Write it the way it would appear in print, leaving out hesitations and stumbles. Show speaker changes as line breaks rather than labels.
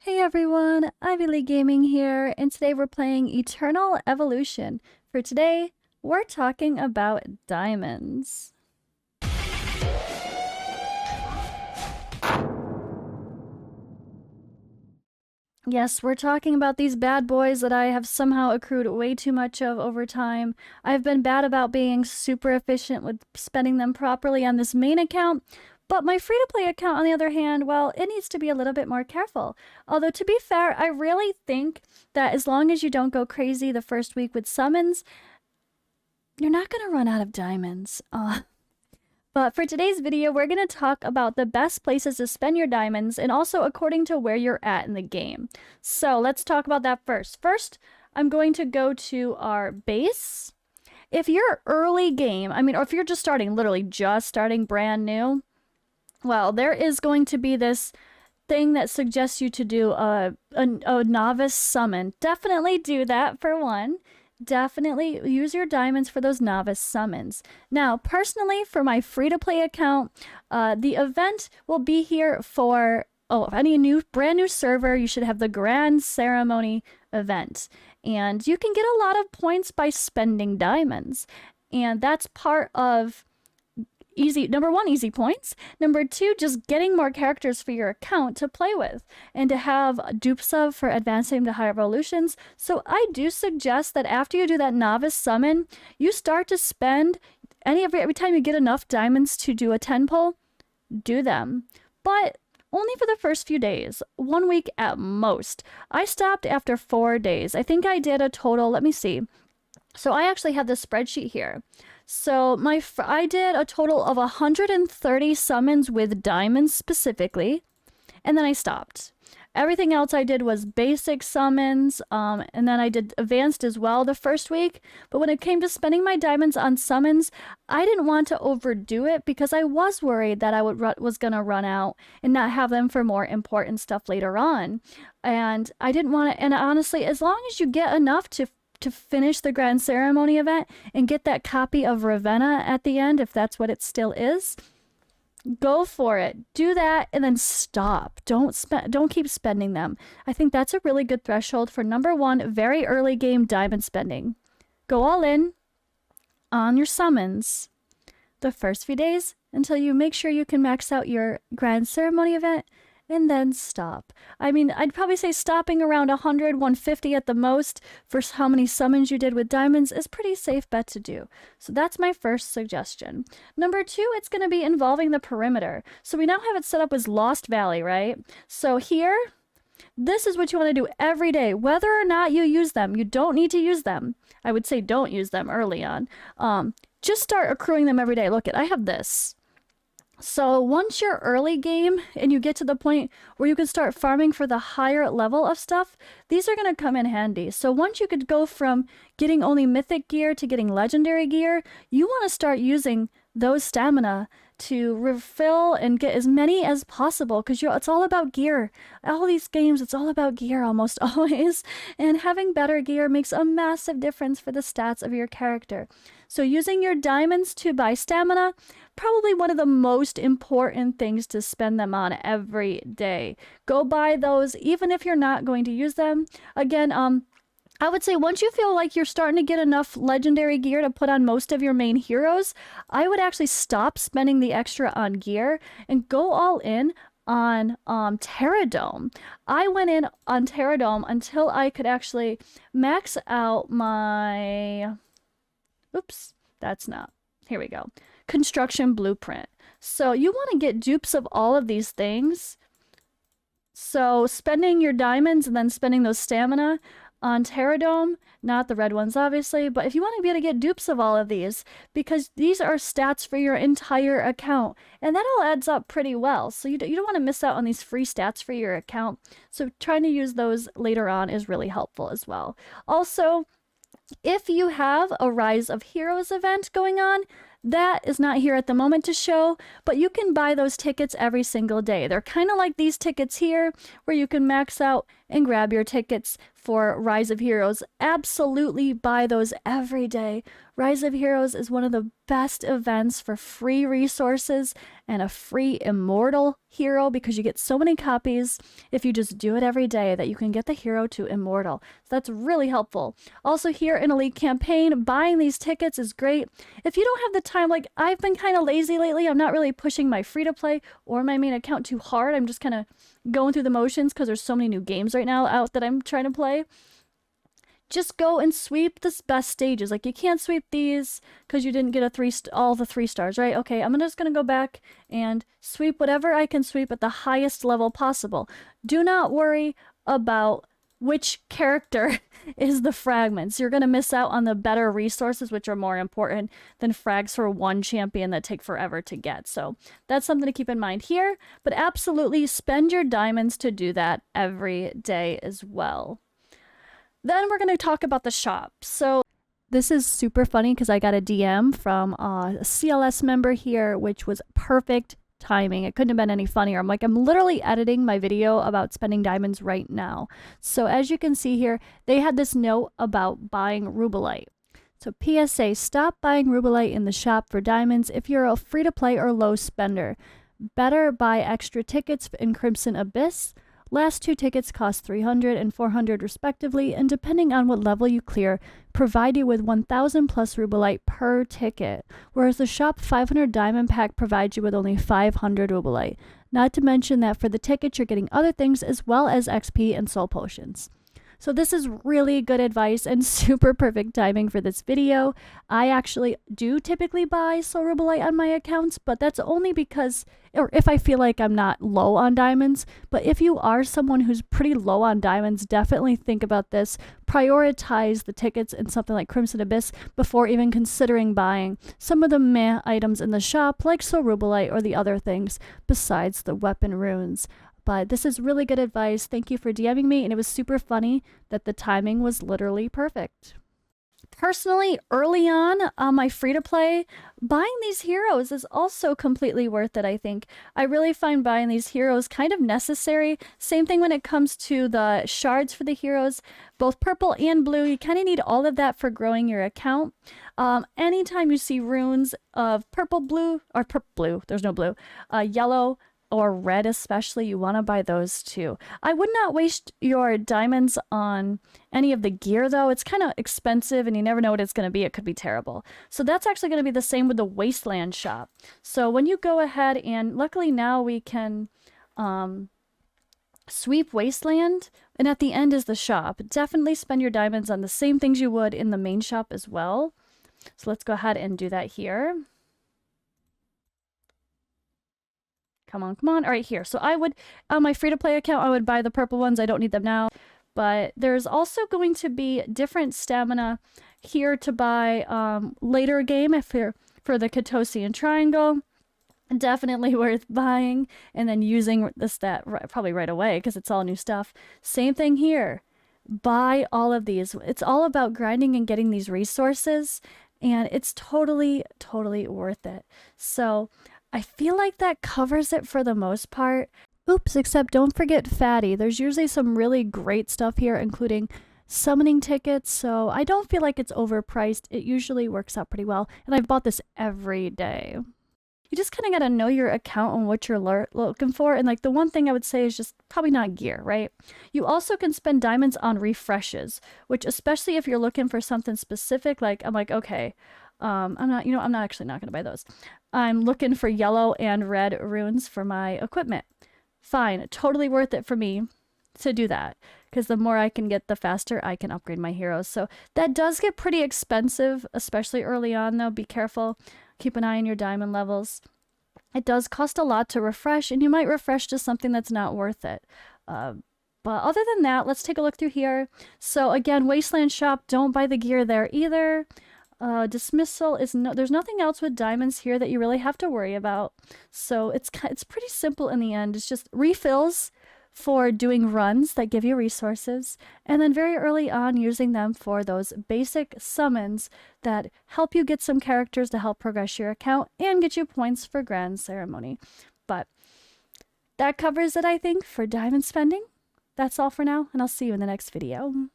Hey everyone, Ivy League Gaming here, and today we're playing Eternal Evolution. For today, we're talking about diamonds. Yes, we're talking about these bad boys that I have somehow accrued way too much of over time. I've been bad about being super efficient with spending them properly on this main account, but my free-to-play account, on the other hand, well, it needs to be a little bit more careful. Although, to be fair, I really think that as long as you don't go crazy the first week with summons, you're not going to run out of diamonds. But for today's video, we're going to talk about the best places to spend your diamonds and also according to where you're at in the game. So let's talk about that first. First, I'm going to go to our base. If you're early game, or if you're just starting, literally just starting brand new, well, there is going to be this thing that suggests you to do a novice summon. Definitely do that for one. Definitely use your diamonds for those novice summons. Now, personally, for my free-to-play account, the event will be here for any brand new server. You should have the Grand Ceremony event, and you can get a lot of points by spending diamonds, and that's part of number one, easy points. Number two, just getting more characters for your account to play with and to have dupes of for advancing to higher evolutions. So I do suggest that after you do that novice summon, you start to spend every time you get enough diamonds to do a 10 pull, do them. But only for the first few days, 1 week at most. I stopped after 4 days. I think I did a total, let me see. So I actually have this spreadsheet here. So I did a total of 130 summons with diamonds specifically, and then I stopped. Everything else I did was basic summons, and then I did advanced as well the first week. But when it came to spending my diamonds on summons, I didn't want to overdo it because I was worried that I was gonna run out and not have them for more important stuff later on. And I didn't want to. And honestly, as long as you get enough to finish the Grand Ceremony event and get that copy of Ravenna at the end, if that's what it still is, go for it. Do that and then stop. Don't keep spending them. I think that's a really good threshold for number one, very early game diamond spending. Go all in on your summons the first few days until you make sure you can max out your Grand Ceremony event, and then stop. I'd probably say stopping around 100, 150 at the most for how many summons you did with diamonds is pretty safe bet to do. So that's my first suggestion. Number two, it's going to be involving the perimeter. So we now have it set up as Lost Valley, right? So here, this is what you want to do every day, whether or not you use them. You don't need to use them. I would say don't use them early on. Just start accruing them every day. Look, I have this. So once you're early game and you get to the point where you can start farming for the higher level of stuff, these are going to come in handy. So once you could go from getting only mythic gear to getting legendary gear, you want to start using those stamina to refill and get as many as possible, because it's all about gear. All these games, it's all about gear almost always, and having better gear makes a massive difference for the stats of your character. So using your diamonds to buy stamina, probably one of the most important things to spend them on every day. Go buy those even if you're not going to use them. Again, I would say once you feel like you're starting to get enough legendary gear to put on most of your main heroes, I would actually stop spending the extra on gear and go all in on Terradome. I went in on Terradome until I could actually max out my... Oops, that's not... Here we go. Construction blueprint. So you want to get dupes of all of these things. So spending your diamonds and then spending those stamina on Terradome, not the red ones obviously, but if you want to be able to get dupes of all of these, because these are stats for your entire account, and that all adds up pretty well. So you don't want to miss out on these free stats for your account. So trying to use those later on is really helpful as well. Also, if you have a Rise of Heroes event going on, That is not here at the moment to show, but you can buy those tickets every single day. They're kind of like these tickets here, where you can max out and grab your tickets for Rise of Heroes. Absolutely buy those every day. Rise of Heroes is one of the best events for free resources and a free immortal hero, because you get so many copies if you just do it every day that you can get the hero to immortal. So that's really helpful. Also here in Elite Campaign, buying these tickets is great. If you don't have the time, like I've been kind of lazy lately, I'm not really pushing my free-to-play or my main account too hard. I'm just kind of going through the motions because there's so many new games right now out that I'm trying to play. Just go and sweep the best stages. Like, you can't sweep these because you didn't get all the 3 stars, right? Okay, I'm just gonna go back and sweep whatever I can sweep at the highest level possible. Do not worry about which character is the fragments. You're gonna miss out on the better resources, which are more important than frags for one champion that take forever to get. So that's something to keep in mind here, but absolutely spend your diamonds to do that every day as well. Then we're going to talk about the shop. So this is super funny because I got a DM from a CLS member here, which was perfect timing. It couldn't have been any funnier. I'm literally editing my video about spending diamonds right now. So as you can see here, they had this note about buying Rubelite. So PSA, stop buying Rubelite in the shop for diamonds if you're a free-to-play or low spender. Better buy extra tickets in Crimson Abyss. Last 2 tickets cost 300 and 400 respectively, and depending on what level you clear, provide you with 1000 plus Rubelite per ticket, whereas the shop 500 diamond pack provides you with only 500 Rubelite. Not to mention that for the tickets you're getting other things as well as XP and soul potions. So this is really good advice and super perfect timing for this video. I actually do typically buy soul Rubelite on my accounts, but that's only because, or if I feel like I'm not low on diamonds. But if you are someone who's pretty low on diamonds, definitely think about this. Prioritize the tickets in something like Crimson Abyss before even considering buying some of the meh items in the shop, like soul Rubelite or the other things besides the weapon runes. But this is really good advice. Thank you for DMing me, and it was super funny that the timing was literally perfect. Personally, early on my free-to-play, buying these heroes is also completely worth it, I think. I really find buying these heroes kind of necessary. Same thing when it comes to the shards for the heroes. Both purple and blue, you kind of need all of that for growing your account. Anytime you see runes of purple, blue, or purple, blue, there's no blue, yellow, or red especially, you want to buy those too. I would not waste your diamonds on any of the gear though. It's kind of expensive and you never know what it's going to be. It could be terrible. So that's actually going to be the same with the Wasteland shop. So when you go ahead, and luckily now we can sweep Wasteland, and at the end is the shop. Definitely spend your diamonds on the same things you would in the main shop as well. So let's go ahead and do that here. Come on, come on. All right, here. So I would, on my free-to-play account, I would buy the purple ones. I don't need them now. But there's also going to be different stamina here to buy later game if you're for the Katosian Triangle. Definitely worth buying and then using the stat probably right away because it's all new stuff. Same thing here. Buy all of these. It's all about grinding and getting these resources, and it's totally, totally worth it. So I feel like that covers it for the most part. Oops, except don't forget Fatty. There's usually some really great stuff here, including summoning tickets, so I don't feel like it's overpriced. It usually works out pretty well, and I've bought this every day. You just kind of got to know your account and what you're looking for, and like the one thing I would say is just probably not gear, right? You also can spend diamonds on refreshes, which especially if you're looking for something specific, like I'm like, okay, I'm not actually not going to buy those. I'm looking for yellow and red runes for my equipment. Fine, totally worth it for me to do that, because the more I can get, the faster I can upgrade my heroes. So that does get pretty expensive, especially early on though. Be careful. Keep an eye on your diamond levels. It does cost a lot to refresh, and you might refresh to something that's not worth it. But other than that, let's take a look through here. So again, Wasteland shop, don't buy the gear there either. Dismissal is there's nothing else with diamonds here that you really have to worry about. So it's pretty simple in the end. It's just refills for doing runs that give you resources, and then very early on using them for those basic summons that help you get some characters to help progress your account and get you points for Grand Ceremony. But that covers it, I think, for diamond spending. That's all for now, and I'll see you in the next video.